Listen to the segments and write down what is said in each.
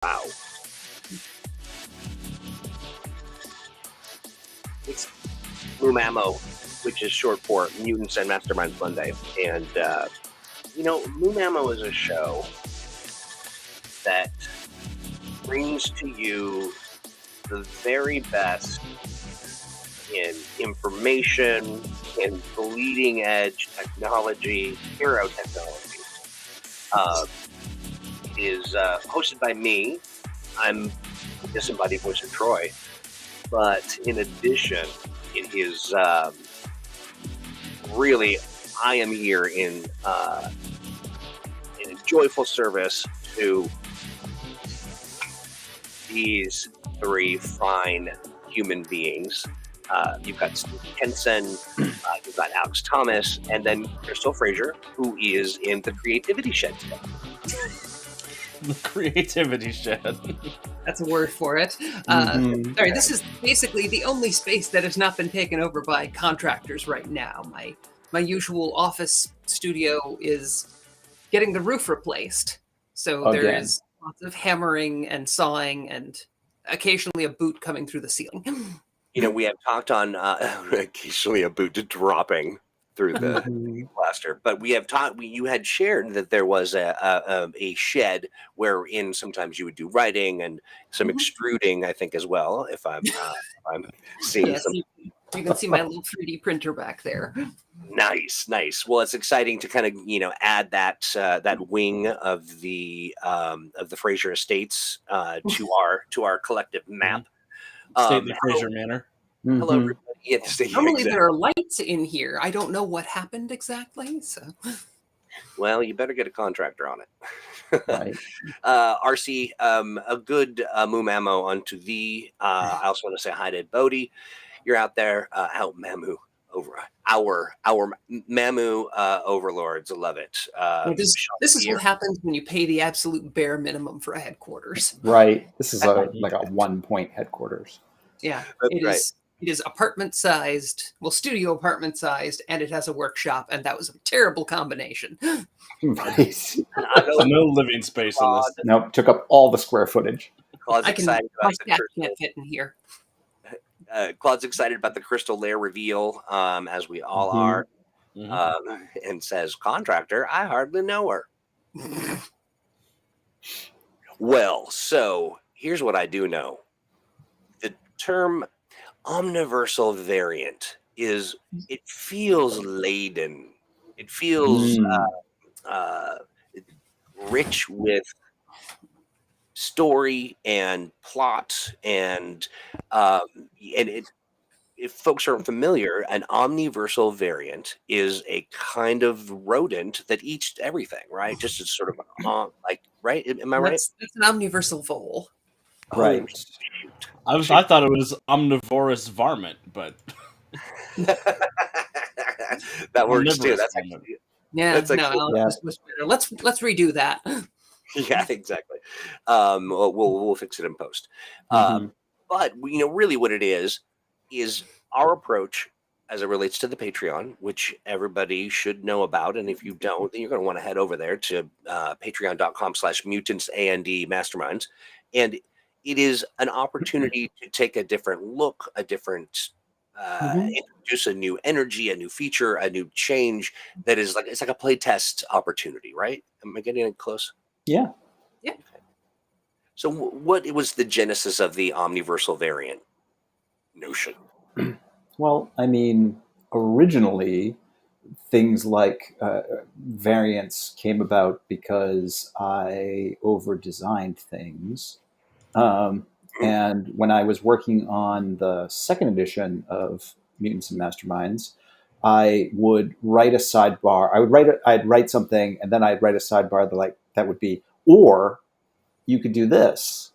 Wow. It's Moomamo, which is short for Mutants and Masterminds Monday. And, Moomamo is a show that brings to you the very best in information, in bleeding edge technology, hero technology. It is hosted by me. I'm the disembodied voice of Troy. But in addition, it is really, I am here in a joyful service to these three fine human beings. You've got Steve Henson, you've got Alex Thomas, and then Crystal Fraser, who is in the Creativity Shed today. The Creativity Shed. That's a word for it. Sorry, this is basically the only space that has not been taken over by contractors right now. My usual office studio is getting the roof replaced. So there is lots of hammering and sawing and occasionally a boot coming through the ceiling. We have talked on occasionally a boot dropping through the plaster, but we have you had shared that there was a shed wherein sometimes you would do writing and some extruding, I think, as well. If I'm seeing yes, some, you can see my little 3D printer back there. Nice. Well, it's exciting to kind of add that wing of the Fraser Estates to our collective map. Stately Fraser Manor. Hello, everybody. Normally there are lights in here. I don't know what happened exactly. So, well, you better get a contractor on it. Right. RC, a good Moomamo unto thee. I also want to say hi to Bodhi. You're out there. Out Mamu over our Mamu overlords. I love it. This is what happens when you pay the absolute bare minimum for a headquarters. Right. This is like a 1-point headquarters. Yeah, That's right. It is apartment sized, studio apartment sized, and it has a workshop, and that was a terrible combination. Right. No living space in this. Nope, took up all the square footage. Claude's my excited about staff can't fit in here. Claude's excited about the crystal layer reveal, as we all are, and says, "Contractor, I hardly know her." Well, so here's what I do know: the term Omniversal variant it feels laden. It feels rich with story and plot, and if folks aren't familiar, an omniversal variant is a kind of rodent that eats everything, right? Just as sort of right? Am I right? That's an omniversal vole. Right. Oh, I thought it was omnivorous varmint, but that works too. That's actually, yeah. Let's redo that. Yeah, exactly. We'll fix it in post. But really, what it is our approach as it relates to the Patreon, which everybody should know about. And if you don't, then you're going to want to head over there to patreon.com/mutantsand masterminds. And it is an opportunity to take a different look, a different, introduce a new energy, a new feature, a new change that is it's like a play test opportunity, right? Am I getting it close? Yeah. Yeah. So what was the genesis of the omniversal variant notion? Well, I mean, originally, things like variants came about because I over-designed things. And when I was working on the second edition of Mutants and Masterminds, I would write a sidebar. I'd write something, and then I'd write a sidebar that would be, or you could do this.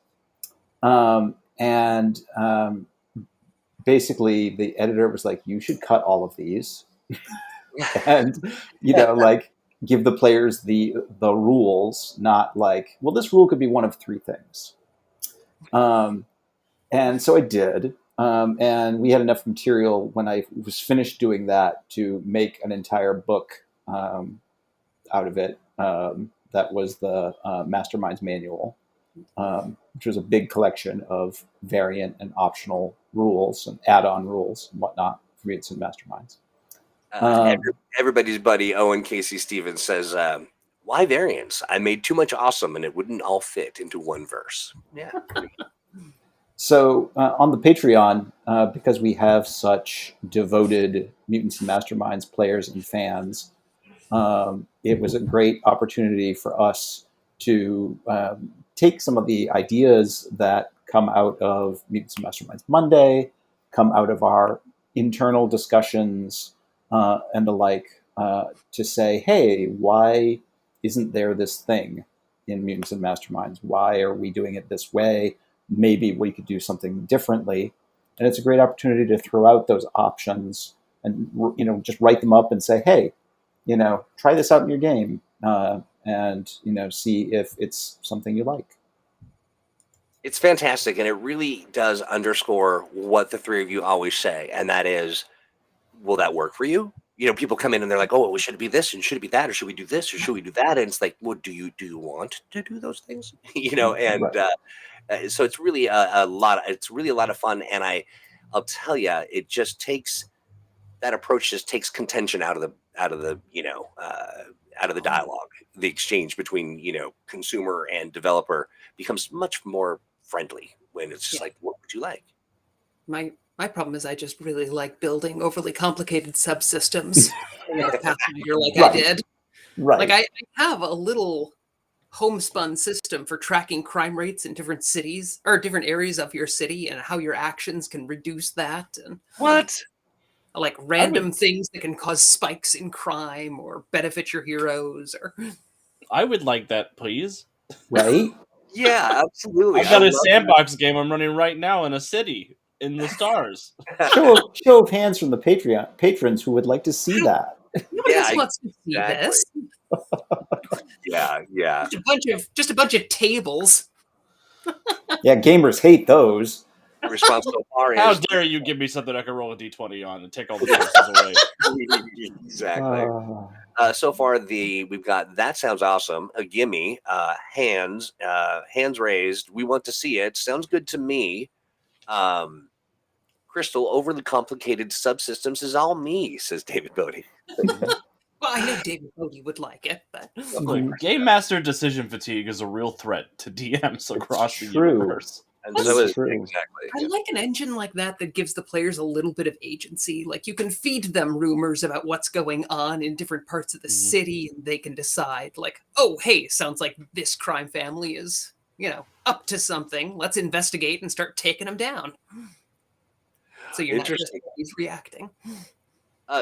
Basically, the editor was like, you should cut all of these. And, give the players the rules, not like, well, this rule could be one of 3 things. And so I did. And we had enough material when I was finished doing that to make an entire book out of it. That was the Masterminds manual. which was a big collection of variant and optional rules and add-on rules and whatnot for Mutants and Masterminds. Everybody's buddy Owen Casey Stevens says, "Why variants? I made too much awesome, and it wouldn't all fit into one verse." Yeah. So on the Patreon, because we have such devoted Mutants and Masterminds players and fans, it was a great opportunity for us to take some of the ideas that come out of Mutants and Masterminds Monday, come out of our internal discussions and the like, to say, hey, why isn't there this thing in Mutants and Masterminds? Why are we doing it this way? Maybe we could do something differently. And it's a great opportunity to throw out those options and, just write them up and say, hey, try this out in your game and, see if it's something you like. It's fantastic, and it really does underscore what the three of you always say, and that is, will that work for you? People come in and they're like, oh, well, should it be this and should it be that, or should we do this or should we do that? And it's like, well, do you want to do those things? And right. So it's really a lot. It's really a lot of fun, and I'll tell you, it just takes that approach just takes contention out of the dialogue. The exchange between consumer and developer becomes much more friendly when it's just like, what would you like? My problem is I just really like building overly complicated subsystems. Like I did. Right. Like I have a little homespun system for tracking crime rates in different cities or different areas of your city and how your actions can reduce that. And what? Like random things that can cause spikes in crime or benefit your heroes. Or I would like that, please. Right? Yeah, absolutely. I've got a sandbox game I'm running right now in a city in the stars. Show of hands from the patrons who would like to see that. Nobody else wants to see this. Yeah. Just a bunch of tables. Yeah, gamers hate those. The response so far is, how dare you give me something I can roll a d20 on and take all the bonuses away. Exactly. So far, we've got that sounds awesome. A gimme, hands raised. We want to see it. Sounds good to me. Crystal, overly complicated subsystems is all me, says David Bodie. Well, I know David Bodie would like it, but Game Master decision fatigue is a real threat to DMs across the universe. And so is exactly. I like an engine like that gives the players a little bit of agency. Like you can feed them rumors about what's going on in different parts of the city, and they can decide, like, oh, hey, sounds like this crime family is, up to something. Let's investigate and start taking them down. So you're not just always reacting.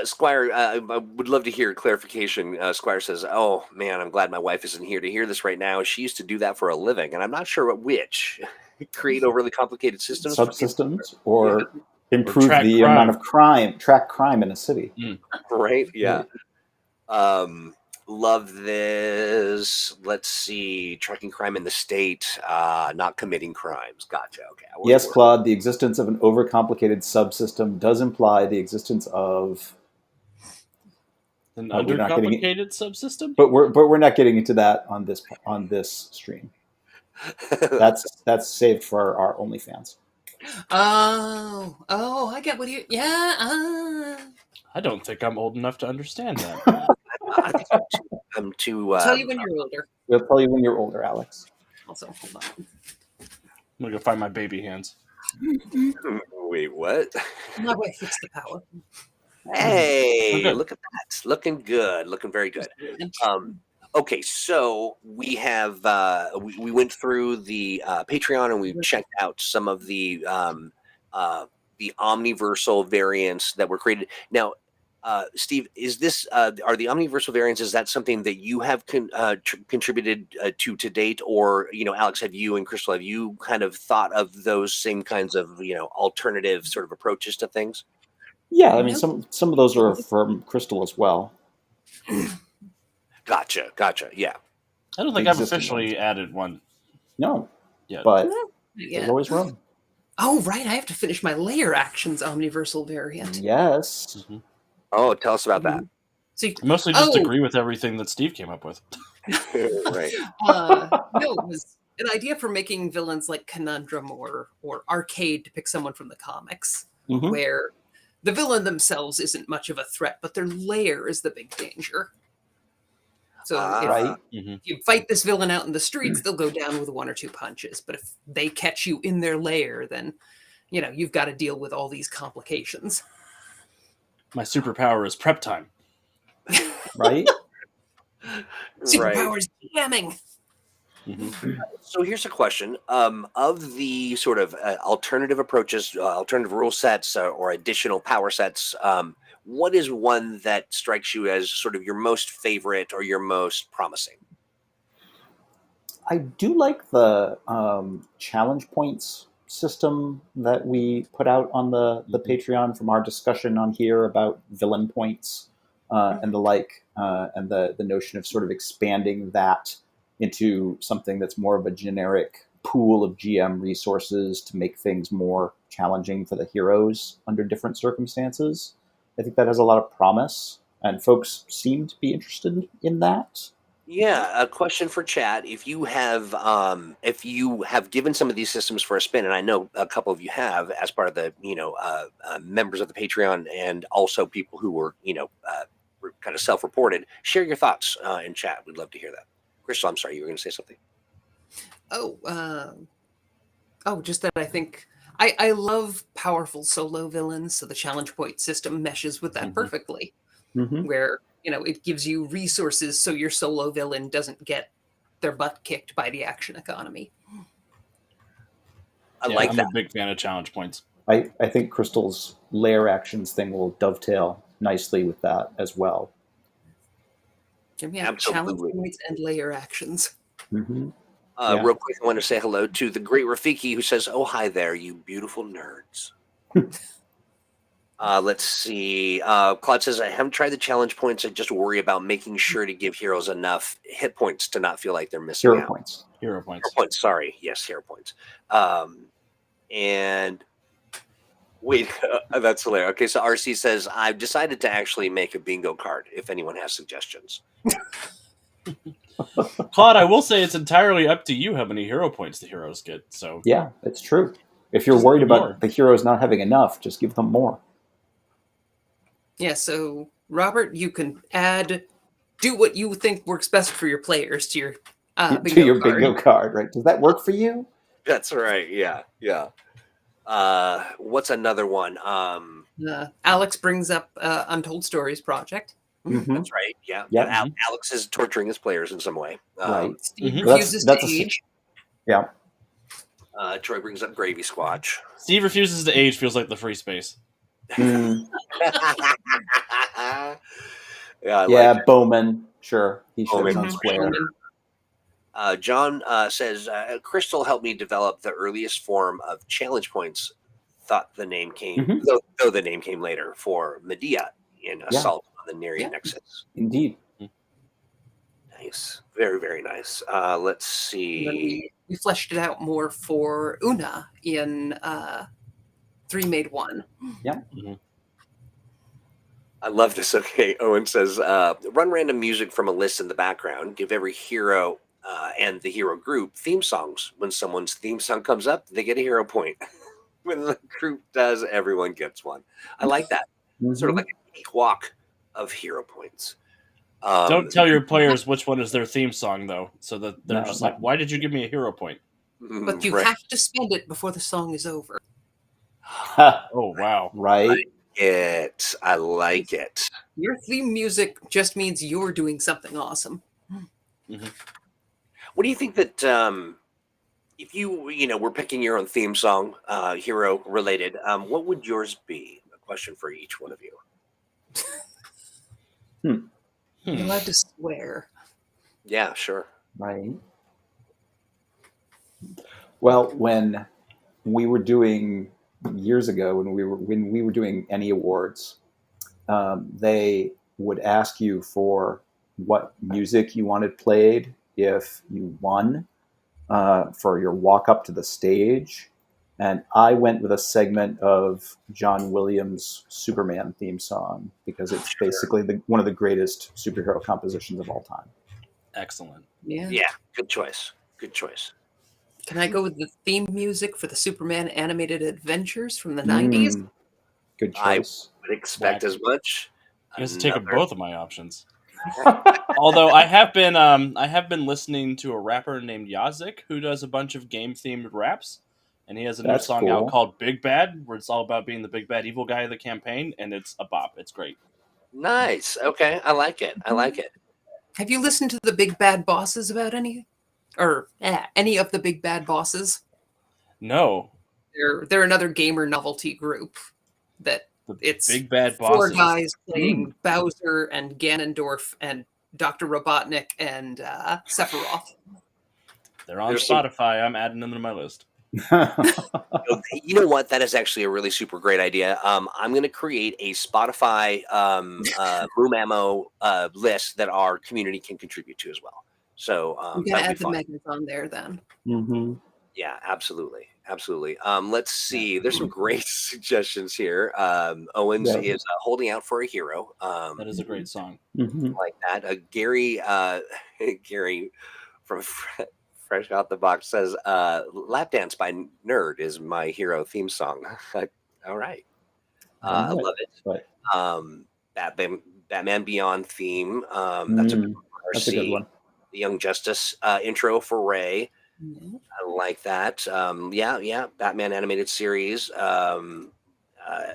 Squire, I would love to hear clarification. Squire says, oh, man, I'm glad my wife isn't here to hear this right now. She used to do that for a living, and I'm not sure which. Create overly complicated systems. Subsystems, or improve the amount of track crime in a city. Right, yeah. Love this. Let's see. Tracking crime in the state, not committing crimes. Gotcha, okay. Yes, Claude, the existence of an overcomplicated subsystem does imply the existence of an undercomplicated subsystem? But we're not getting into that on this stream. That's saved for our OnlyFans. Oh, I get what you. Yeah. I don't think I'm old enough to understand that. I'm too. I'll tell you when you're older. We'll tell you when you're older, Alex. Also, hold on. I'm gonna go find my baby hands. Wait, what? My wife fixed the power. Hey, look at that! Looking good. Looking very good. Okay, so we have we went through the Patreon and we checked out some of the Omniversal variants that were created. Now, Steve, is this are the Omniversal variants? Is that something that you have contributed to date, or Alex, have you and Crystal, have you kind of thought of those same kinds of alternative sort of approaches to things? Yeah, I mean some of those are from Crystal as well. Gotcha. Yeah. I don't think I've officially added one. No. Yeah. But there's always room. Oh, right. I have to finish my layer actions Omniversal variant. Yes. Mm-hmm. Oh, tell us about that. So I mostly just agree with everything that Steve came up with. Right. No, it was an idea for making villains like Conundrum or Arcade, to pick someone from the comics, where the villain themselves isn't much of a threat, but their lair is the big danger. So if you fight this villain out in the streets, they'll go down with 1 or 2 punches. But if they catch you in their lair, then you've got to deal with all these complications. My superpower is prep time. Right? Superpowers jamming. So here's a question: of the sort of alternative approaches, alternative rule sets, or additional power sets, what is one that strikes you as sort of your most favorite or your most promising? I do like the challenge points system that we put out on the Patreon from our discussion on here about villain points and the like, and the notion of sort of expanding that into something that's more of a generic pool of GM resources to make things more challenging for the heroes under different circumstances. I think that has a lot of promise, and folks seem to be interested in that. Yeah, a question for chat. If you have given some of these systems for a spin, and I know a couple of you have, as part of the members of the Patreon, and also people who were kind of self-reported, share your thoughts in chat. We'd love to hear that. Crystal, I'm sorry, you were going to say something. Just that I think I love powerful solo villains, so the challenge point system meshes with that perfectly, where it gives you resources so your solo villain doesn't get their butt kicked by the action economy. I'm a big fan of challenge points. I think Crystal's lair actions thing will dovetail nicely with that as well. Yeah, challenge points and layer actions. Real quick, I want to say hello to the great Rafiki, who says, "Oh, hi there, you beautiful nerds." Let's see. Claude says, "I haven't tried the challenge points. I just worry about making sure to give heroes enough hit points to not feel like they're missing out." Hero points. Sorry. Yes, hero points. And wait, that's hilarious. Okay, so RC says, "I've decided to actually make a bingo card if anyone has suggestions." Claude, I will say it's entirely up to you how many hero points the heroes get. So yeah, it's true. If you're worried about the heroes not having enough, just give them more. Yeah, so Robert, you can do what you think works best for your players to your bingo card, right? Does that work for you? That's right. Yeah. What's another one? Alex brings up Untold Stories project. That's right. Yeah. Alex is torturing his players in some way. Right. Steve refuses to age. Yeah. Troy brings up Gravy Squatch. Steve refuses to age feels like the free space. Bowman. Sure. He shows on square. John says, "Crystal helped me develop the earliest form of challenge points. Thought the name came, though the name came later, for Medea in Assault on the Nereid Nexus." Indeed. Nice. Very, very nice. Let's see. We fleshed it out more for Una in 3 Made 1. Yeah. I love this. Okay, Owen says, "Run random music from a list in the background. Give every hero and the hero group theme songs. When someone's theme song comes up, they get a hero point. When the group does, everyone gets one." I like that. Sort of like a cakewalk of hero points. Don't tell your players which one is their theme song, though, so that they're just like, "Why did you give me a hero point?" But you have to spend it before the song is over. Oh, wow. Right. I like it. Your theme music just means you're doing something awesome. What do you think that if you were picking your own theme song, hero related, what would yours be? A question for each one of you. You're allowed to swear. Yeah, sure. Right. Well, when we were doing years ago, when we were doing any awards, they would ask you for what music you wanted played if you won for your walk up to the stage. And I went with a segment of John Williams' Superman theme song because it's basically one of the greatest superhero compositions of all time. Excellent. Yeah. Good choice. Can I go with the theme music for the Superman animated adventures from the 90s? Good I choice. would expect as much. You guys have taken Another- both of my options. Although I have been listening to a rapper named Yazik who does a bunch of game themed raps, and he has a new That's song cool. out called Big Bad, where it's all about being the big bad evil guy of the campaign, and it's a bop. It's great. Nice. Okay, I like it. I like it. Have you listened to the Big Bad Bosses about any of the Big Bad Bosses? No, They're another gamer novelty group that the it's Big Bad four Bosses. guys playing Bowser and Ganondorf and Dr. Robotnik and Sephiroth. They're on There's some- Spotify. I'm adding them to my list. You know what? That is actually a really super great idea. I'm going to create a Spotify Room Ammo list that our community can contribute to as well. So We that gotta would add be the fun. Megas on there then. Mm-hmm. Yeah, absolutely. Absolutely. Let's see. There's some great suggestions here. Owens Yeah. is holding out for a hero. That is a great song. Mm-hmm. Like that. Gary from Fresh Out the Box says, Lap Dance by Nerd is my hero theme song. All right. I love it. Right. Batman Beyond theme. That's a good That's a good one. The Young Justice intro for Ray. Yeah. I like that. Yeah. Batman animated series.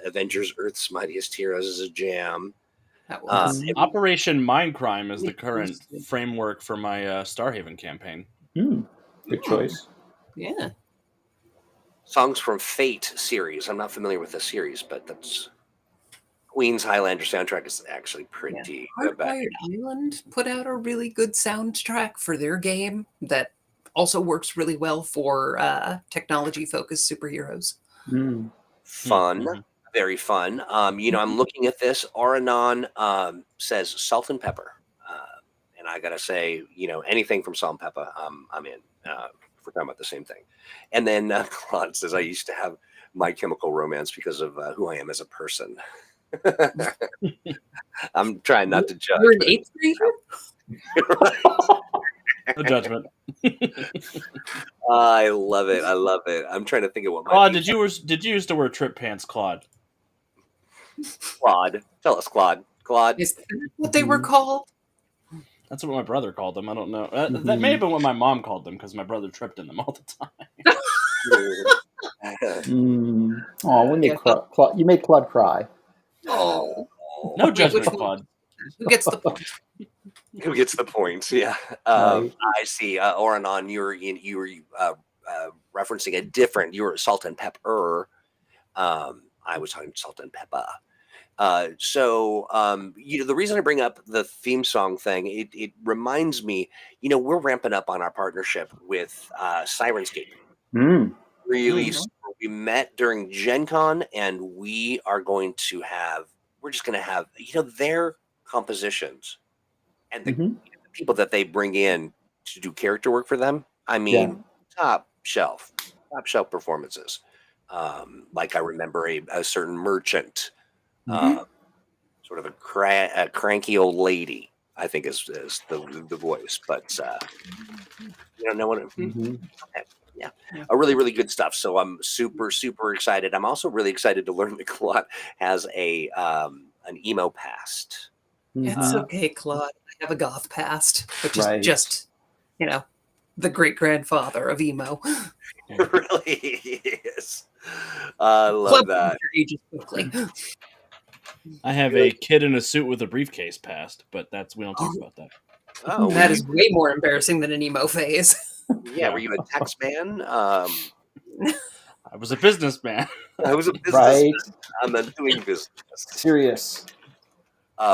Avengers Earth's Mightiest Heroes is a jam. That was Operation Mindcrime is the current framework for my Starhaven campaign. Good choice. yeah. Songs from Fate series. I'm not familiar with the series, but that's Queen's Highlander soundtrack is actually pretty good. Hardwired Island put out a really good soundtrack for their game that also works really well for technology-focused superheroes. Fun. Mhm. Very fun. I'm looking at this. Aranon says salt and pepper. And I gotta say, anything from salt and pepper, I'm in. If we're talking about the same thing. And then Claude says, I used to have My Chemical Romance because of who I am as a person. I'm trying not to judge. You're an but- eighth grader? No judgment. I love it. I love it. I'm trying to think of what my Claude, did you used to wear trip pants, Claude? Claude. Tell us, Claude. Claude. Is that what they were called? That's what my brother called them. I don't know. That may have been what my mom called them because my brother tripped in them all the time. Oh, when you you made Claude cry. Oh. No judgment, which one? Claude. Who gets the point? Who gets the points? Yeah. Right. I see. Oranon, you were referencing a different. You were salt and pepper. I was talking salt and pepper. The reason I bring up the theme song thing, it reminds me. We're ramping up on our partnership with Sirenscape. Really, we met during Gen Con, and we are going to have. We're just going to have their compositions and the people that they bring in to do character work for them. I mean, top shelf performances. Like I remember a certain merchant, sort of a cranky old lady, I think is the voice, but no one. Yeah, a really, really good stuff. So I'm super, super excited. I'm also really excited to learn that Claude has an emo past. It's okay, Claude. I have a goth past, which is Right. just, the great grandfather of emo. It really is. I love that. Ages quickly. I have a kid in a suit with a briefcase past, but we don't talk about that. Oh, That is way more embarrassing than an emo phase. yeah. Were you a tax man? I was a businessman. I was a business. Right. I'm doing business. Serious.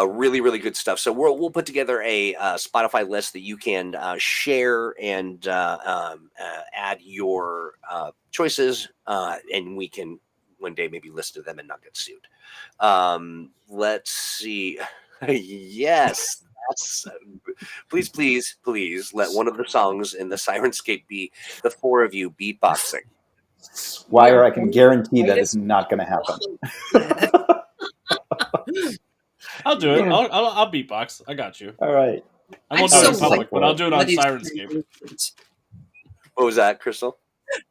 Really, really good stuff. So we'll put together a Spotify list that you can share and add your choices, and we can one day maybe listen to them and not get sued. Let's see. Yes. Please let one of the songs in the Sirenscape be the four of you beatboxing. Wire, I can guarantee that is not going to happen. I'll do it. I'll beatbox. I got you. All right. I won't I'm do it in so public, but I'll do it on Bloody Sirenscape. What was that, Crystal?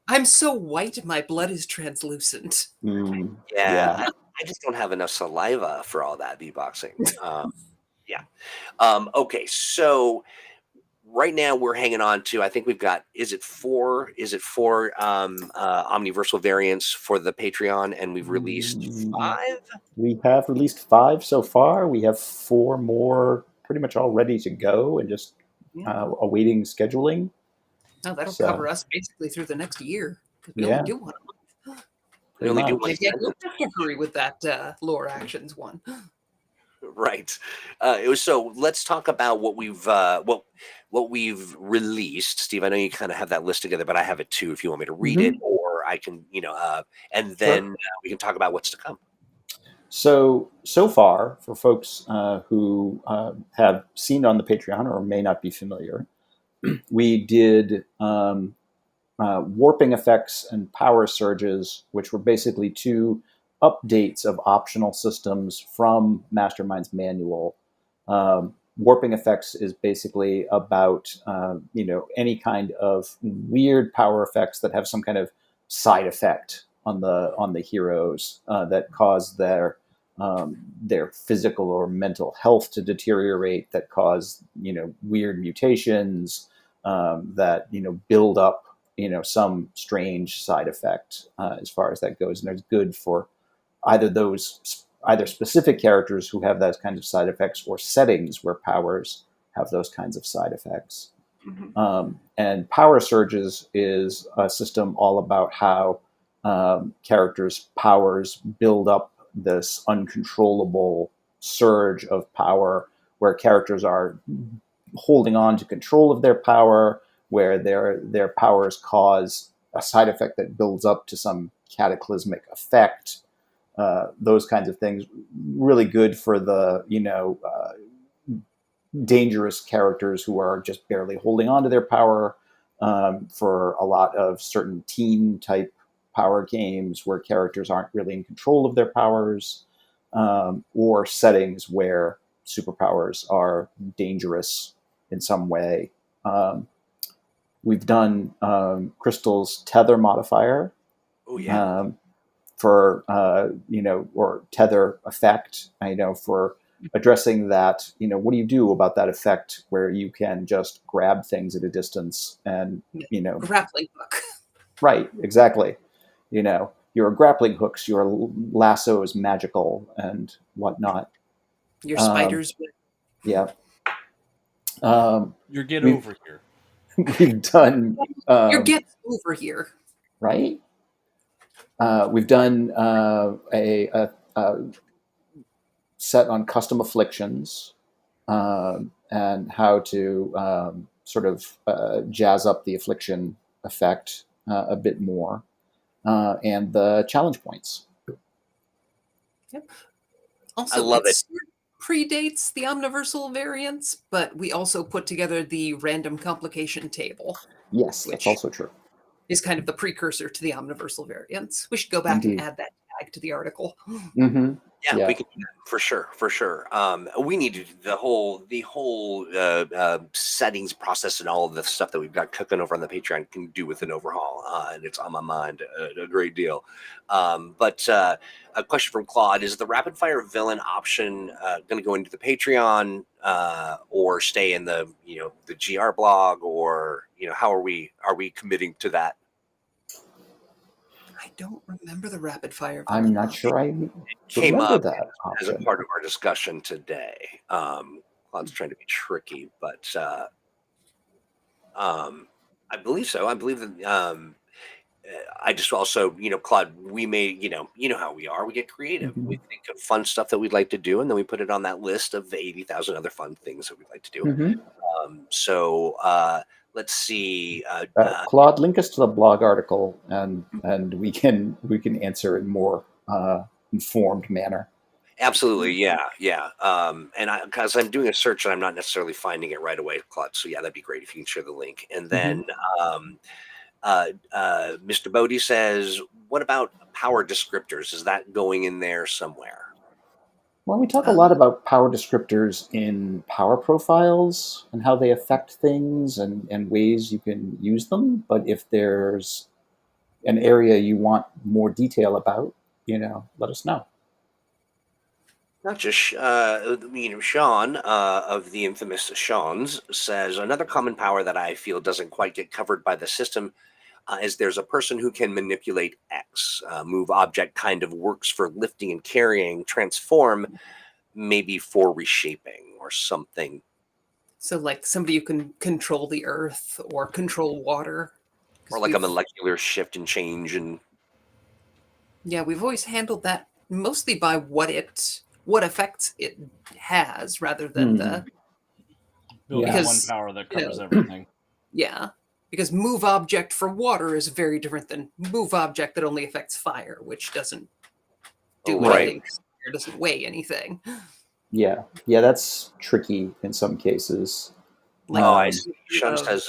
I'm so white, my blood is translucent. Yeah, Yeah. I just don't have enough saliva for all that beatboxing. Yeah. Okay, so right now we're hanging on to, I think we've got, is it four Omniversal variants for the Patreon, and we've released Mm, 5? We have released 5 so far. We have 4 more pretty much all ready to go and just Yeah. awaiting scheduling. Oh, that'll So, cover us basically through the next year because we only yeah, do one. We pretty only do one much. Maybe I sentence. don't have to hurry with that lore actions one. Right. So let's talk about what we've released. Steve, I know you kind of have that list together, but I have it too if you want me to read it, Mhm. or I can, and Sure. then we can talk about what's to come. So far, for folks who have seen on the Patreon or may not be familiar, we did warping effects and power surges, which were basically 2 updates of optional systems from Mastermind's manual. Warping effects is basically about any kind of weird power effects that have some kind of side effect on the heroes that cause their physical or mental health to deteriorate, that cause weird mutations, that build up some strange side effect as far as that goes, and it's good for either specific characters who have those kinds of side effects or settings where powers have those kinds of side effects. And power surges is a system all about how characters' powers build up this uncontrollable surge of power where characters are holding on to control of their power, where their powers cause a side effect that builds up to some cataclysmic effect. Those kinds of things, really good for the dangerous characters who are just barely holding on to their power. For a lot of certain teen type power games where characters aren't really in control of their powers, or settings where superpowers are dangerous in some way. We've done Crystal's tether modifier, Oh yeah. for or tether effect. I know for addressing that. What do you do about that effect where you can just grab things at a distance and Grappling hook. right, exactly. Your grappling hooks, your lassos, magical and whatnot. Your Um, spiders. yeah. Um, You're get we've over here. we've done Your get over here. right. We've done a set on custom afflictions, and how to sort of jazz up the affliction effect a bit more, and the challenge points. Yep. I Also, love it it. sort of predates the Omniversal variants, but we also put together the random complication table, Yes, that's which also true. is kind of the precursor to the Omniversal variants. We should go back and Indeed. add that tag to the article. Mm-hmm. Yeah, we Yeah. can do that for sure, for sure. We need to do the whole settings process and all of the stuff that we've got cooking over on the Patreon can do with an overhaul, and it's on my mind a great deal. But a question from Claude: is the rapid fire villain option going to go into the Patreon, or stay in the GR blog, or how are we committing to that? I don't remember the rapid fire I'm villain not option. sure I Came remember up that as a option. part of our discussion today. Claude's trying to be tricky, but I believe so. I believe that. I just also, Claude, we may, how we are. We get creative. We Mm-hmm. think of fun stuff that we'd like to do, and then we put it on that list of the 80,000 other fun things that we'd like to do. Mm-hmm. So let's see. Claude, link us to the blog article, and we can answer in more informed manner. Absolutely, yeah, yeah. And because I'm doing a search and I'm not necessarily finding it right away, Claude. So yeah, that'd be great if you can share the link. And Mm-hmm. then Mr. Bodie says, "What about power descriptors? Is that going in there somewhere?" Well, we talk a lot Um, about power descriptors in power profiles and how they affect things and ways you can use them. But if there's an area you want more detail about, let us know. Not just Sean of the infamous Sean's says another common power that I feel doesn't quite get covered by the system is there's a person who can manipulate X. Move object kind of works for lifting and carrying. Transform maybe for reshaping or something. So like somebody who can control the earth or control water. Or like a molecular shift and change. And yeah, we've always handled that mostly by what effects it has rather than the building one power that covers everything. Yeah, because move object for water is very different than move object that only affects fire, which doesn't do anything. It doesn't weigh anything. Yeah, that's tricky in some cases. I see. Sean says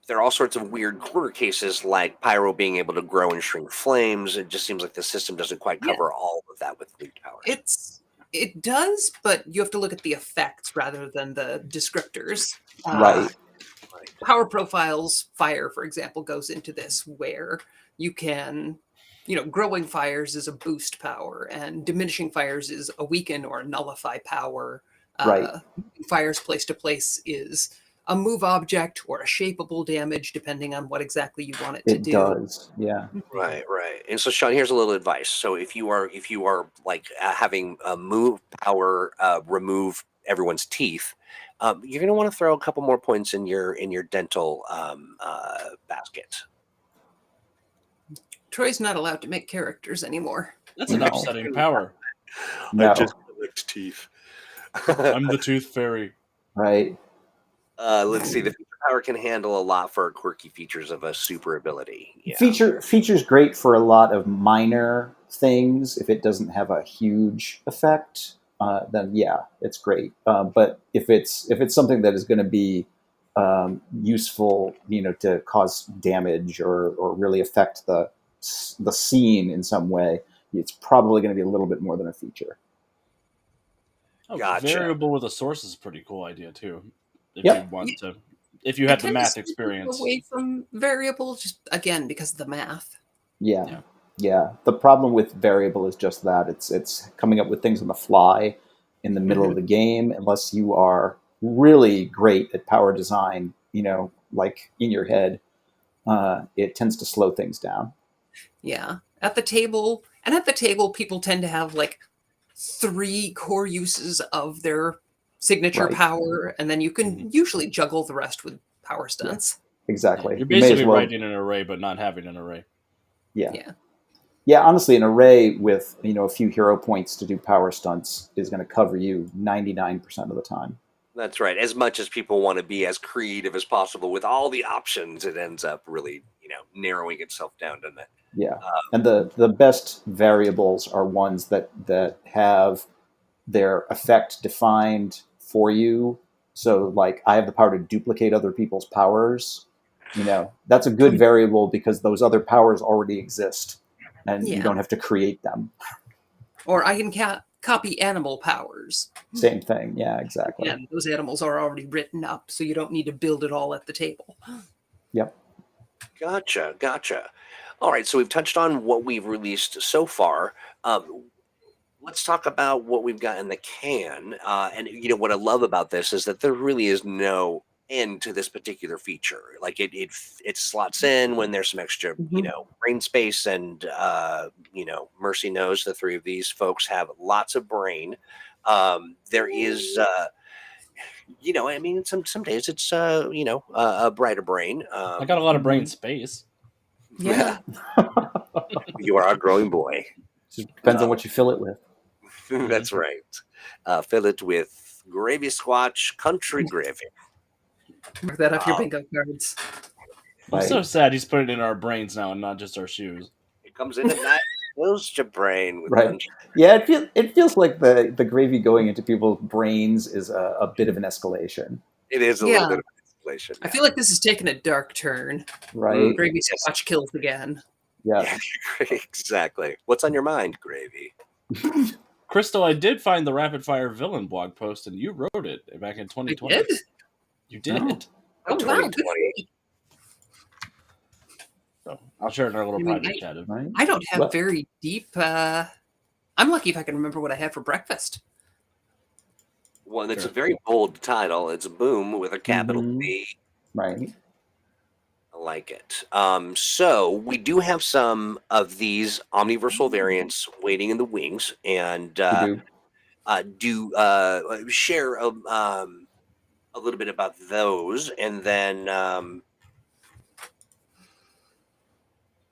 there are all sorts of weird corner cases like pyro being able to grow and shrink flames. It just seems like the system doesn't quite cover all of that with lead powers. It does, but you have to look at the effects rather than the descriptors. Right. Power profiles, fire, for example, goes into this where you can, growing fires is a boost power and diminishing fires is a weaken or nullify power. Fires place to place is a move object or a shapeable damage, depending on what exactly you want it to do. It does, yeah. Right. And so, Sean, here's a little advice. So, if you are like having a move power remove everyone's teeth, you're going to want to throw a couple more points in your dental basket. Troy's not allowed to make characters anymore. That's an upsetting power. I just collect teeth. I'm the tooth fairy. Right. Let's see. The feature power can handle a lot for quirky features of a super ability. Yeah. Feature's great for a lot of minor things. If it doesn't have a huge effect, then yeah, it's great. But if it's something that is going to be useful, to cause damage or really affect the scene in some way, it's probably going to be a little bit more than a feature. Gotcha. Variable with a source is a pretty cool idea too. If you have the math experience. Away from variable, just again because of the math. Yeah. The problem with variable is just that it's coming up with things on the fly in the middle of the game. Unless you are really great at power design, like in your head, it tends to slow things down. Yeah, at the table, people tend to have like 3 core uses of their signature power, and then you can usually juggle the rest with power stunts. Yeah, exactly. You're basically writing an array, but not having an array. Yeah. Honestly, an array with a few hero points to do power stunts is going to cover you 99% of the time. That's right. As much as people want to be as creative as possible with all the options, it ends up really, narrowing itself down, doesn't it? Yeah. And the best variables are ones that have their effect defined for you. So like I have the power to duplicate other people's powers. That's a good variable because those other powers already exist and you don't have to create them. Or I can copy animal powers. Same thing. Yeah, exactly. And those animals are already written up, so you don't need to build it all at the table. Yep. Gotcha. All right, so we've touched on what we've released so far. Let's talk about what we've got in the can. And what I love about this is that there really is no end to this particular feature. Like it slots in when there's some extra, brain space, and Mercy knows the 3 of these folks have lots of brain. There is, some days it's a brighter brain. I got a lot of brain space. Yeah. You are a growing boy. Just depends on what you fill it with. That's right. Fill it with gravy squatch country gravy. Mark that off your bingo cards. I'm so sad he's putting it in our brains now and not just our shoes. It comes in at night, fills your brain with country. Yeah, it feels like the gravy going into people's brains is a bit of an escalation. It is a little bit of an escalation. I feel like this is taking a dark turn. Right. Gravy squatch kills again. Yeah. Exactly. What's on your mind, Gravy? Crystal, I did find the Rapid Fire Villain blog post, and you wrote it back in 2020. I did? You did? Oh, wow. So I'll share it in our little I mean, project chat. Right? I don't have Well- very deep. I'm lucky if I can remember what I had for breakfast. Well, it's a Sure. very bold title. It's Boom with a capital Mhm. B. Right. I like it. So we do have some of these omniversal variants waiting in the wings, and We do. share a little bit about those, and then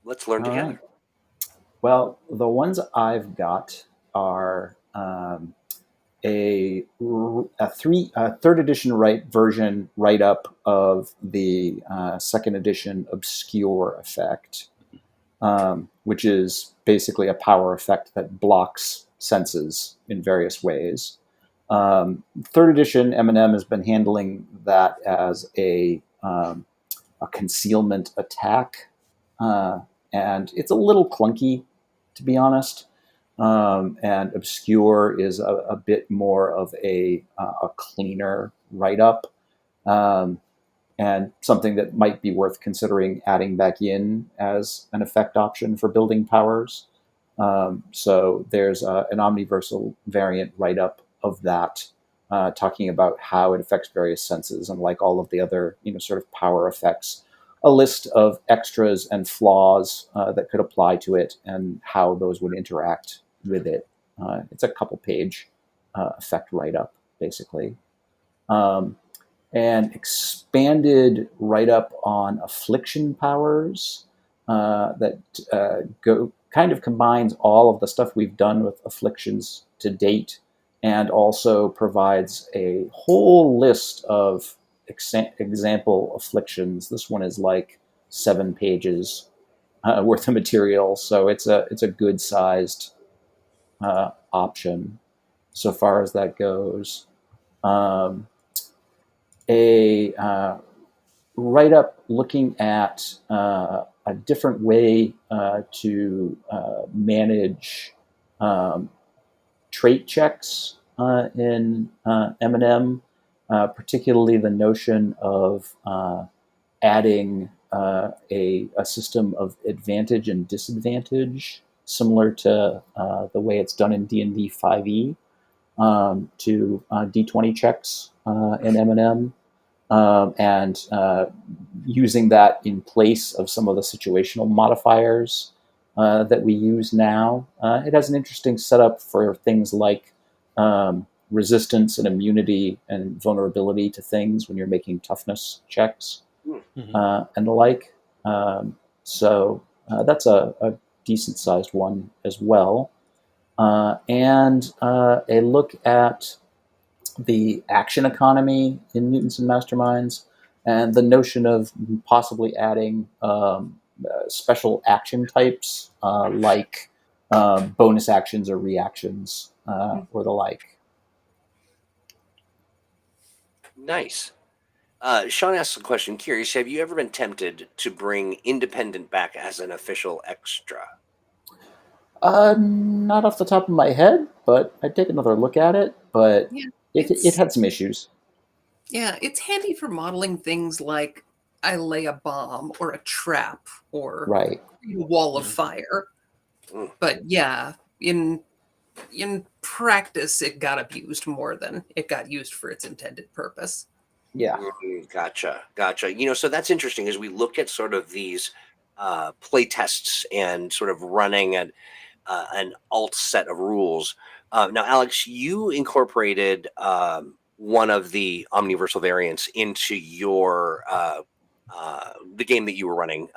let's learn All together. right. Well, the ones I've got are a third edition version write up of the second edition obscure effect, which is basically a power effect that blocks senses in various ways. Third edition M&M has been handling that as a concealment attack, and it's a little clunky, to be honest. And obscure is a bit more of a cleaner write up, and something that might be worth considering adding back in as an effect option for building powers. So there's an Omniversal variant write up of that, talking about how it affects various senses, and like all of the other sort of power effects, a list of extras and flaws that could apply to it and how those would interact with it. It's a couple page effect write up, basically. An expanded write up on affliction powers that kind of combines all of the stuff we've done with afflictions to date, and also provides a whole list of example afflictions. This one is like 7 pages worth of material, so it's a good sized option so far as that goes. A write up looking at a different way to manage trait checks in M&M, particularly the notion of adding a system of advantage and disadvantage, similar to the way it's done in D&D 5e, to D20 checks in M&M. And using that in place of some of the situational modifiers that we use now. It has an interesting setup for things like resistance and immunity and vulnerability to things when you're making toughness checks and the like. So that's a decent sized one as well. And a look at the action economy in Mutants and Masterminds, and the notion of possibly adding special action types like bonus actions or reactions or the like. Nice. Sean asks a question. Curious, have you ever been tempted to bring Independent back as an official extra? Not off the top of my head, but I'd take another look at it. But Yeah, it had some issues. Yeah, it's handy for modeling things like I lay a bomb or a trap or Right. a wall of fire. Mm. But yeah, in practice, it got abused more than it got used for its intended purpose. Yeah. Gotcha. So that's interesting as we look at sort of these play tests and sort of running an alt set of rules. Now, Alex, you incorporated one of the omniversal variants into your the game that you were running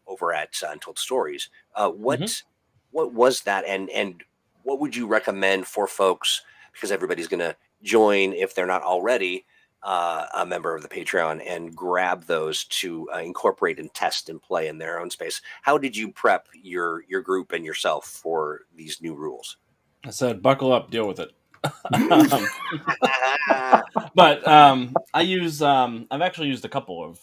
over at Untold Stories. What was that, and what would you recommend for folks? Because everybody's going to join if they're not already a member of the Patreon and grab those to incorporate and test and play in their own space. How did you prep your group and yourself for these new rules? I said, buckle up, deal with it. But I've actually used a couple of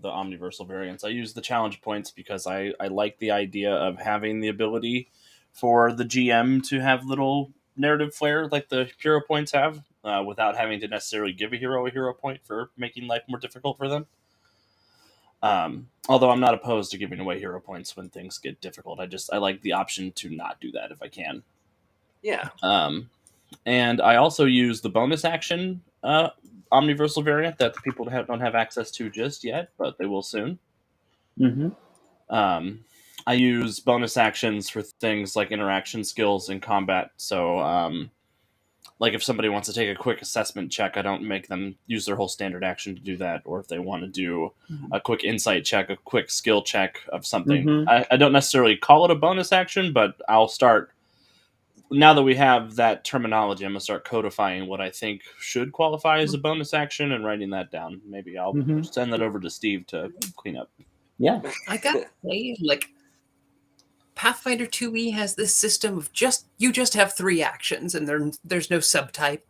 the Omniversal variants. I use the challenge points because I like the idea of having the ability for the GM to have little narrative flair like the hero points have, without having to necessarily give a hero point for making life more difficult for them. Although I'm not opposed to giving away hero points when things get difficult. I like the option to not do that if I can. Yeah. And I also use the bonus action Omniversal variant that the people don't have access to just yet, but they will soon. Mm-hmm. I use bonus actions for things like interaction skills in combat. So, like if somebody wants to take a quick assessment check, I don't make them use their whole standard action to do that. Or if they want to do a quick insight check, a quick skill check of something, I don't necessarily call it a bonus action, but I'll start. Now that we have that terminology, I'm going to start codifying what I think should qualify as a bonus action and writing that down. Maybe I'll send that over to Steve to clean up. Yeah. I gotta say, like, Pathfinder 2e has this system of you just have 3 actions and there's no subtype.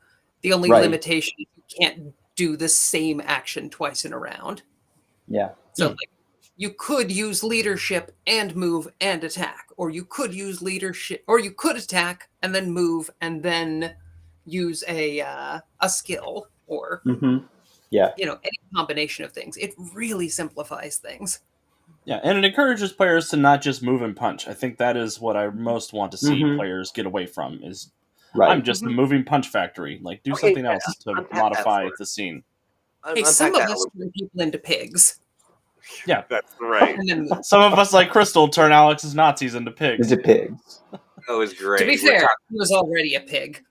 The only limitation is you can't do the same action twice in a round. Yeah. So like, you could use leadership and move and attack, or you could use leadership, or you could attack and then move and then use a skill, or any combination of things. It really simplifies things. Yeah, and it encourages players to not just move and punch. I think that is what I most want to see players get away from. Is I'm just the moving punch factory. Like, do something else to modify the scene. Hey, some of us turn people into pigs. Yeah, that's right. Some of us, like Crystal, turn Alex's Nazis into pigs. Into pigs. That was great. To be fair, he was already a pig.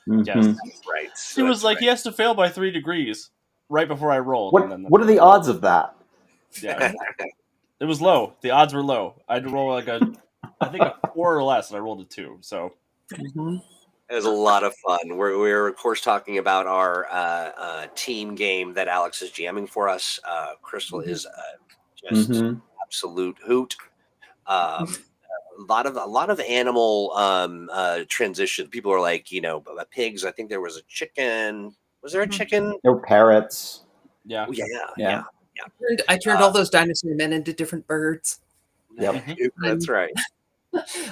Yes, that's right. He was like, he has to fail by 3 degrees right before I rolled. What are the odds of that? Yeah, it was low. The odds were low. I had to roll like I think a 4 or less, and I rolled a 2. So. It was a lot of fun. We're of course talking about our team game that Alex is GMing for us. Crystal is just absolute hoot. A lot of animal transition. People are like, pigs. I think there was a chicken. Was there a chicken? There were parrots. Yeah. Yeah. I turned all those dinosaur men into different birds. Yep. That's right.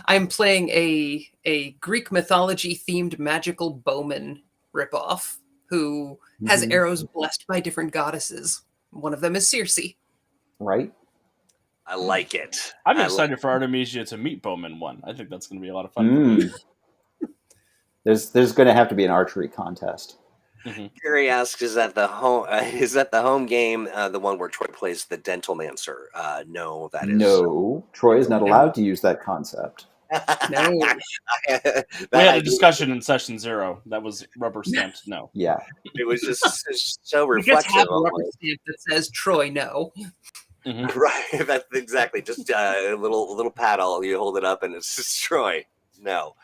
I'm playing a Greek mythology themed magical bowman ripoff who has arrows blessed by different goddesses. One of them is Circe. Right. I like it. I'm excited for Artemisia to meet Bowman 1. I think that's going to be a lot of fun. There's going to have to be an archery contest. Gary asks, "Is that the home game? The one where Troy plays the dental mancer?" No, that is no. Troy is not allowed to use that concept. No, we had a discussion in session 0 that was rubber stamped. No, yeah, it was just so reflective. We just have a rubber stamp that says Troy. No, right? That's exactly just a little paddle. You hold it up, and it's just Troy. No.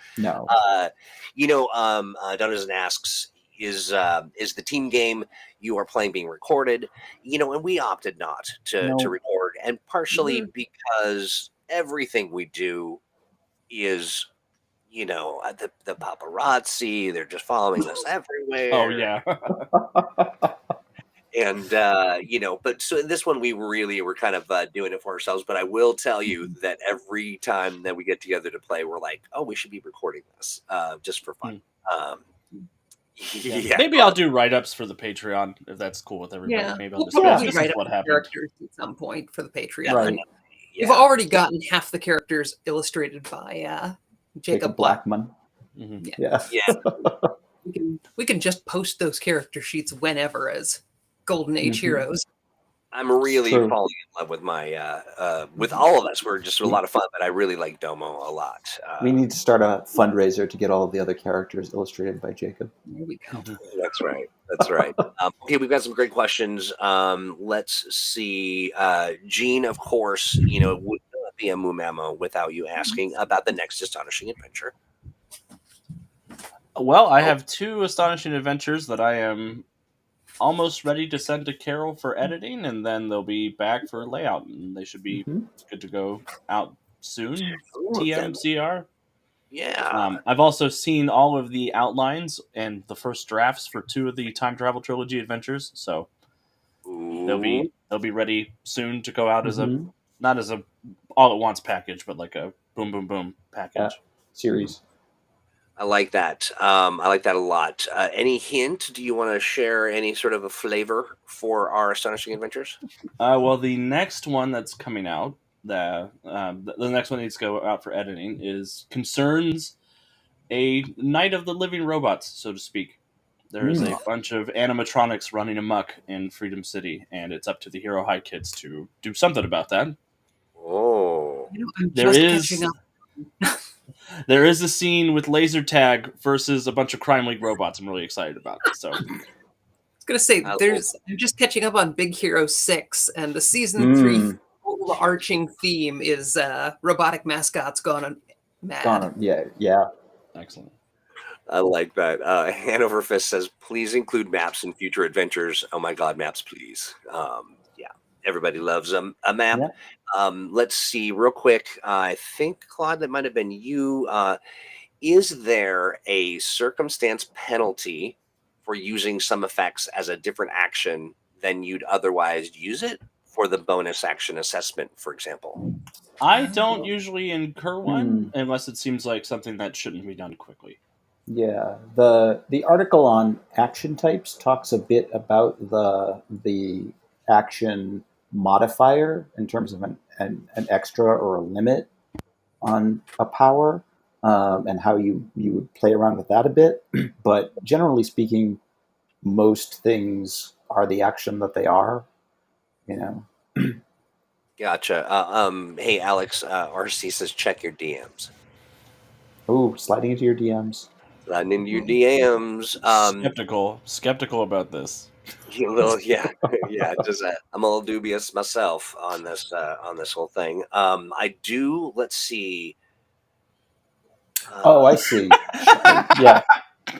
Donovan asks, is the team game you are playing being recorded? And we opted not to record, and partially because everything we do is, the paparazzi, they're just following us everywhere. Oh yeah. And but so in this one we really were kind of doing it for ourselves. But I will tell you that every time that we get together to play, we're like, oh, we should be recording this just for fun. Yeah. Maybe I'll do write-ups for the Patreon if that's cool with everybody. Yeah. Maybe I'll discuss write what up happened. Characters at some point for the Patreon. Right. We've already gotten half the characters illustrated by Jacob Blackman. Yeah. We can just post those character sheets whenever as Golden Age heroes. I'm really falling in love with my with all of us. We're just a lot of fun, but I really like Domo a lot. We need to start a fundraiser to get all of the other characters illustrated by Jacob. There we go. That's right. Okay, we've got some great questions. Let's see. Gene, of course, would not be a Mumamo without you asking about the next astonishing adventure. Well, I have 2 astonishing adventures that I am almost ready to send to Carol for editing, and then they'll be back for layout, and they should be good to go out soon. TMCR. Yeah. I've also seen all of the outlines and the first drafts for 2 of the Time Travel Trilogy adventures, so they'll be ready soon to go out as not as a all at once package, but like a boom boom boom package series. I like that. I like that a lot. Any hint? Do you want to share any sort of a flavor for our astonishing adventures? Well, the next one that's coming out, the next one that needs to go out for editing is concerns a night of the living robots, so to speak. There is a bunch of animatronics running amok in Freedom City, and it's up to the Hero High kids to do something about that. Oh, I'm There just catching is up. there is a scene with laser tag versus a bunch of Crime League robots. I'm really excited about. So I was gonna say I I'm just catching up on Big Hero 6, and the season 3 Mm. overarching theme is robotic mascots gone mad. Yeah. excellent. I like that. Hanover Fist says, please include maps in future adventures. Oh my God, maps, please. Yeah, everybody loves a map. Yeah. Let's see real quick. I think, Claude, that might have been you. Is there a circumstance penalty for using some effects as a different action than you'd otherwise use it for the bonus action assessment, for example? I don't usually incur one Hmm. unless it seems like something that shouldn't be done quickly. Yeah, the article on action types talks a bit about the action modifier in terms of an extra or a limit on a power, and how you would play around with that a bit. But generally speaking, most things are the action that they are. You know. Gotcha. Hey, Alex, RC says check your DMs. Oh, sliding into your DMs. Sliding into your DMs. Skeptical about this. You little, yeah, yeah. Just I'm a little dubious myself on this whole thing. I do. Let's see. Oh, I see. Yeah.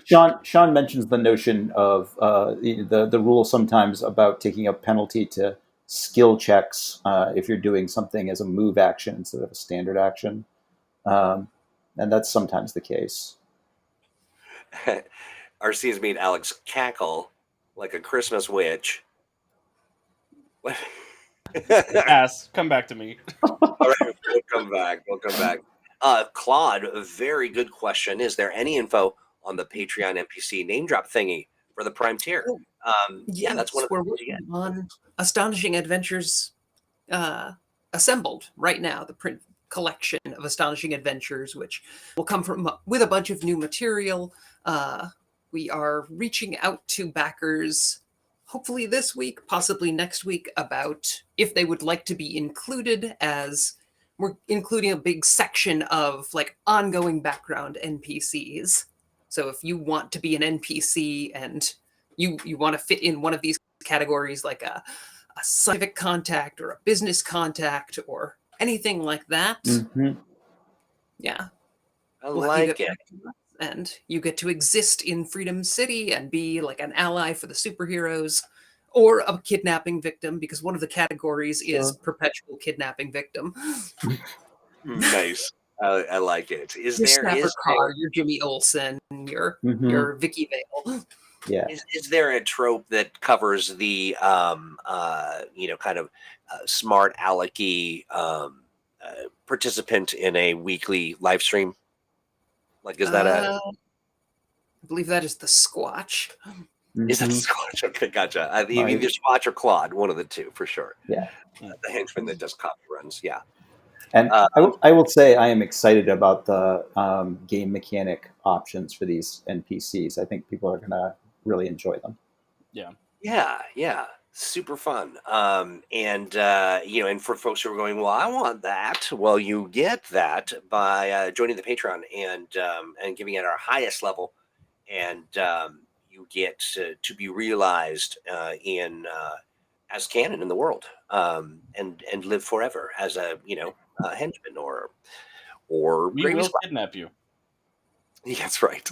Sean mentions the notion of the rule sometimes about taking a penalty to skill checks if you're doing something as a move action instead of a standard action, um, and that's sometimes the case. RC has made Alex cackle like a Christmas witch. What? Pass. Come back to me. All right, we'll come back. We'll come back. Claude, a very good question. Is there any info on the Patreon NPC name drop thingy for the Prime tier? Yeah, that's one Yes, of the we're things you working get. on Astonishing Adventures assembled right now, the print collection of Astonishing Adventures, which will come from with a bunch of new material. We are reaching out to backers, hopefully this week, possibly next week, about if they would like to be included, as we're including a big section of like ongoing background NPCs. So if you want to be an NPC and you want to fit in one of these categories, like a scientific contact or a business contact or anything like that, Mm-hmm. yeah, I we'll have you like get it. back to us, and you get to exist in Freedom City and be like an ally for the superheroes or a kidnapping victim, because one of the categories is Sure. perpetual kidnapping victim. Nice. I like it. Your Snapper Carr, your Jimmy Olsen, Mm-hmm. your Vicky Vale. Yeah. Is there a trope that covers the kind of smart alecky participant in a weekly live stream? Like, is that I believe that is the Squatch. is that Mm-hmm. Squatch? Okay, gotcha. Either Right. Squatch or Claude, one of the two for sure. Yeah. The henchman that does copy runs. Yeah. And I will say I am excited about the game mechanic options for these NPCs. I think people are going to really enjoy them. Yeah. Yeah. Super fun. And for folks who are going, well, I want that. Well, you get that by joining the Patreon and giving it our highest level, and you get to be realized in as canon in the world, and live forever as a henchman or We Gravy will Squad. kidnap you. That's right.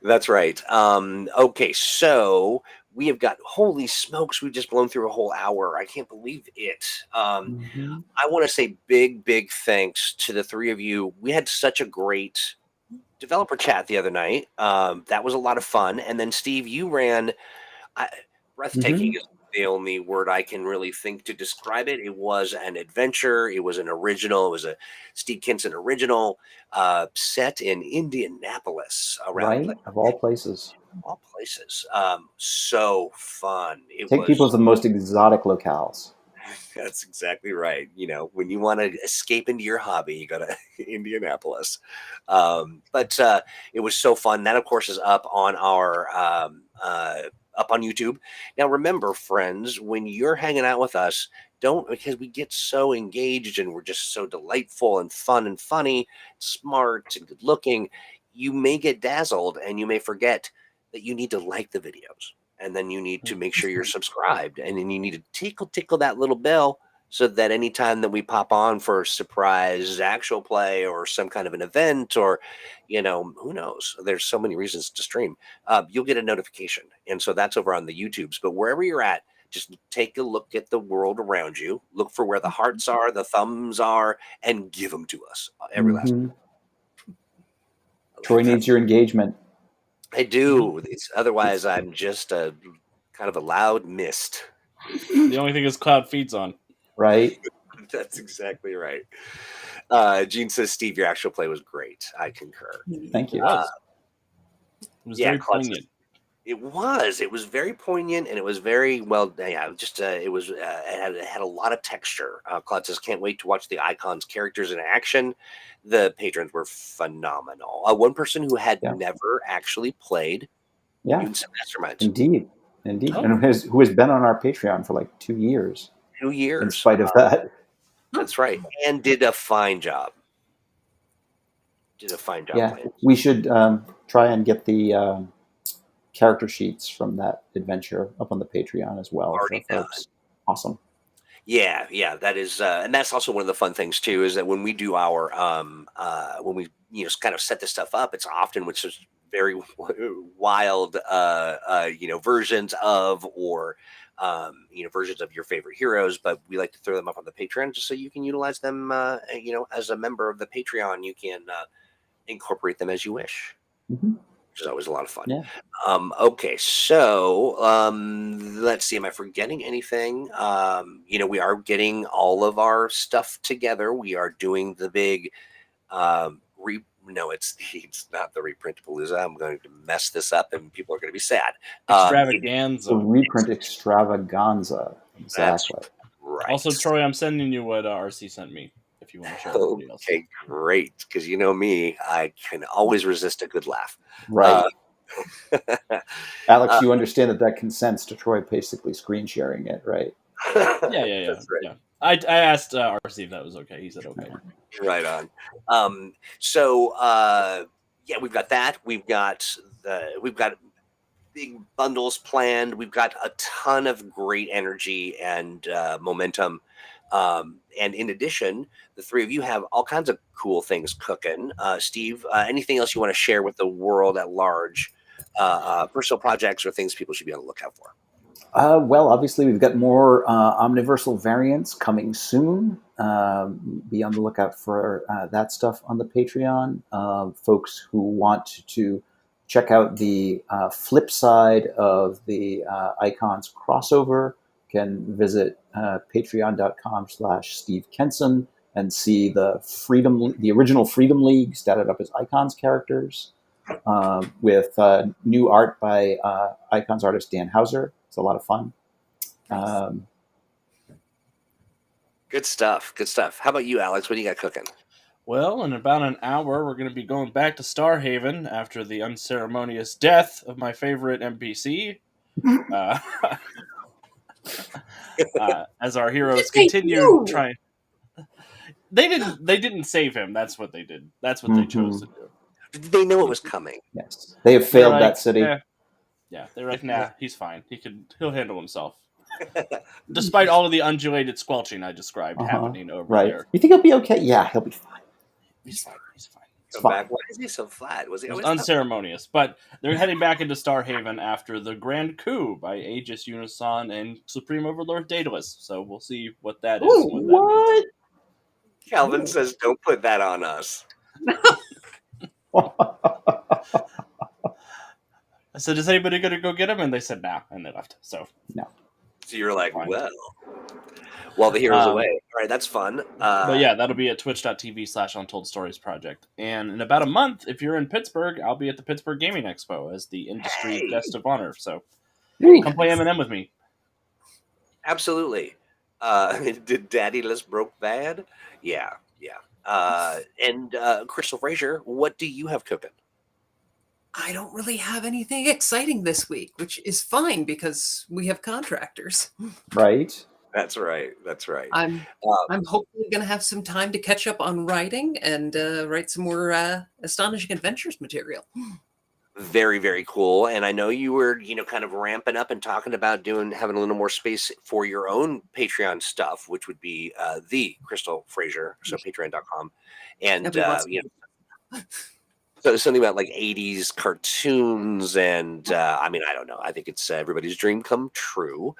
That's right. Okay, so we have got, holy smokes, we've just blown through a whole hour. I can't believe it. Mm-hmm. I want to say big thanks to the three of you. We had such a great developer chat the other night. That was a lot of fun. And then Steve, you ran breathtaking Mm-hmm. the only word I can really think to describe it. It was an adventure. It was an original. It was a Steve Kinson original set in Indianapolis around Right? Of all places. all places. So fun. It Take people was. to the most exotic locales. That's exactly right. When you want to escape into your hobby, you go to Indianapolis. But it was so fun. That, of course, is up on our up on YouTube. Now, remember, friends, when you're hanging out with us, don't because we get so engaged and we're just so delightful and fun and funny, smart and good looking. You may get dazzled and you may forget that you need to like the videos. And then you need to make sure you're subscribed, and then you need to tickle that little bell so that anytime that we pop on for a surprise actual play or some kind of an event, or who knows, there's so many reasons to stream, you'll get a notification. And so that's over on the YouTubes. But wherever you're at, just take a look at the world around you, look for where the hearts are, the thumbs are, and give them to us every last one. Troy needs your engagement. I do. Otherwise, I'm just a kind of a loud mist. The only thing is cloud feeds on. Right. That's exactly right. Gene says, Steve, your actual play was great. I concur. Thank you. It was very poignant. It was. It was very poignant, and it was very well. Yeah, just it was. It had a lot of texture. Claude says, "Can't wait to watch the icons' characters in action." The patrons were phenomenal. One person who had never actually played Mutants and Masterminds. Indeed, and who has been on our Patreon for like 2 years. 2 years, in spite of that. That's right, and did a fine job. Yeah, playing. We should try and get the character sheets from that adventure up on the Patreon as well. Already done. Awesome. Yeah, that is, and that's also one of the fun things too. Is that when we do our, when we kind of set this stuff up, it's often which is very wild, versions of or versions of your favorite heroes. But we like to throw them up on the Patreon just so you can utilize them. As a member of the Patreon, you can incorporate them as you wish. Mm-hmm. Which is always a lot of fun. Yeah. Okay, so let's see. Am I forgetting anything? We are getting all of our stuff together. We are doing the big no, it's not the reprintapalooza. I'm going to mess this up, and people are going to be sad. Extravaganza. The reprint extravaganza. Exactly. That's right. Also, Troy, I'm sending you what RC sent me. If you want to share with somebody else. Okay, great. Because you know me, I can always resist a good laugh. Right. Alex, you understand that consents to Troy basically screen sharing it, right? Yeah. That's right. Yeah. I asked RC if that was okay. He said okay. Right on. We've got that. We've got big bundles planned. We've got a ton of great energy and momentum. And in addition, the three of you have all kinds of cool things cooking. Steve, anything else you want to share with the world at large? Personal projects or things people should be on the lookout for? Well, obviously, we've got more Omniversal variants coming soon. Be on the lookout for that stuff on the Patreon. Folks who want to check out the flip side of the Icons crossover can visit patreon.com/Steve Kenson and see the original Freedom League started up as Icons characters with new art by Icons artist Dan Hauser. It's a lot of fun. Good stuff. How about you, Alex? What do you got cooking? Well, in about an hour, we're going to be going back to Starhaven after the unceremonious death of my favorite NPC. As our heroes continue trying. They didn't save him. That's what they did. That's what they chose to do. Did they know it was coming? Yes. They have failed that city. Yeah, they're like, nah, he's fine. He'll handle himself. Despite all of the undulated squelching I described happening over there. You think he'll be okay? Yeah, he'll be fine. He's fine. Why is he so flat? Was he always unceremonious? But they're heading back into Starhaven after the grand coup by Aegis Unison and Supreme Overlord Daedalus. So we'll see what that is. Ooh, what? Calvin says, "Don't put that on us." I said, "Is anybody going to go get him?" And they said, "No," and they left. So no. So you're like, Fine. well, the hero's away. All right, that's fun. But yeah, that'll be at twitch.tv/Untold Stories Project. And in about a month, if you're in Pittsburgh, I'll be at the Pittsburgh Gaming Expo as the industry guest of honor. So come play M&M with me. Absolutely. Did Daddyless broke bad? Yeah. And Crystal Fraser, what do you have cooking? I don't really have anything exciting this week, which is fine because we have contractors. Right. That's right. I'm hopefully going to have some time to catch up on writing and write some more Astonishing Adventures material. Very, very cool. And I know you were, kind of ramping up and talking about having a little more space for your own Patreon stuff, which would be the Crystal Fraser, so patreon.com. And, so something about like 80s cartoons. And I don't know. I think it's everybody's dream come true.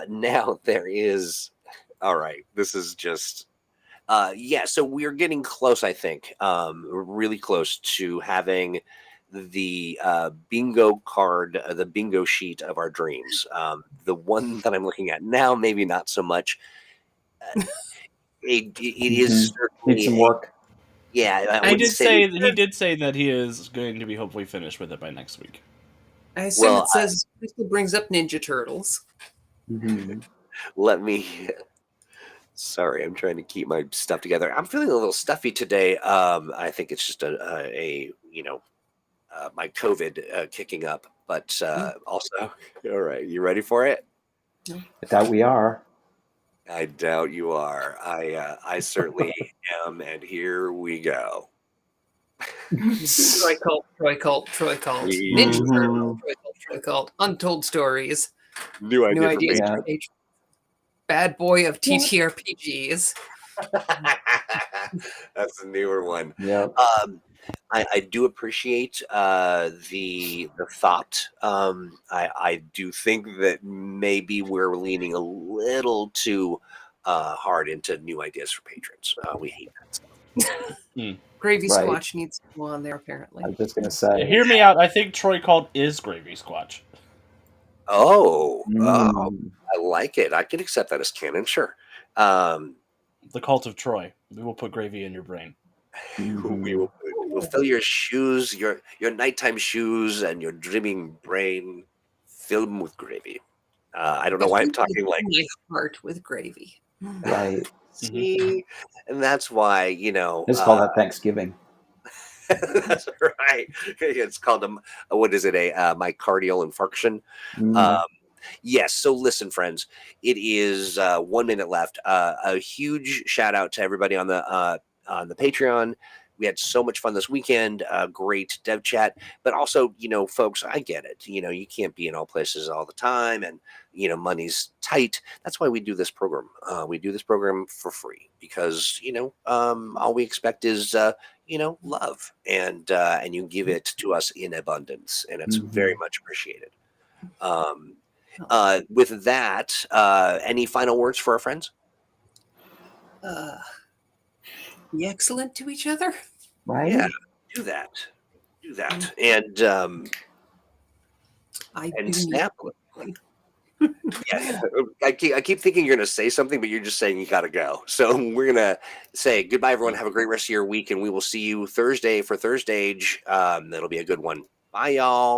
Now there is, all right, this is just, so we're getting close, I think, really close to having the bingo card, the bingo sheet of our dreams. The one that I'm looking at now, maybe not so much. It is certainly need some work. He did say that he is going to be hopefully finished with it by next week. I assume it says Crystal brings up Ninja Turtles. Mm-hmm. Let me. Sorry, I'm trying to keep my stuff together. I'm feeling a little stuffy today. I think it's just my COVID kicking up, but also, all right, you ready for it? I doubt we are. I doubt you are. I certainly am, and here we go. Troy Cult. Ninja Turtle, Troy Cult. Untold Stories. New ideas. Bad boy of TTRPGs. That's a newer one. Yeah. I do appreciate the thought. I do think that maybe we're leaning a little too hard into new ideas for patrons. We hate that stuff. Gravy Squatch needs to go on there, apparently. I was just going to say. Hear me out. I think Troy Cult is Gravy Squatch. Oh, I like it. I can accept that as canon, sure. The Cult of Troy. We will put gravy in your brain. We'll fill your shoes, your nighttime shoes, and your dreaming brain. Fill them with gravy. I don't know why I'm talking like my heart with gravy. Right. See, and that's why Let's call that Thanksgiving. That's right. It's called what is it? A myocardial infarction. Yes. So listen, friends, it is 1 minute left. A huge shout out to everybody on the Patreon. We had so much fun this weekend. Great dev chat, but also, folks, I get it. You can't be in all places all the time, and money's tight. That's why we do this program. We do this program for free because all we expect is love, and you give it to us in abundance, and it's very much appreciated. With that, any final words for our friends? Be excellent to each other. Right. Yeah, do that, and snap. Yeah, I keep thinking you're going to say something, but you're just saying you got to go. So we're going to say goodbye, everyone. Have a great rest of your week, and we will see you Thursday for Thursdage. That'll be a good one. Bye, y'all.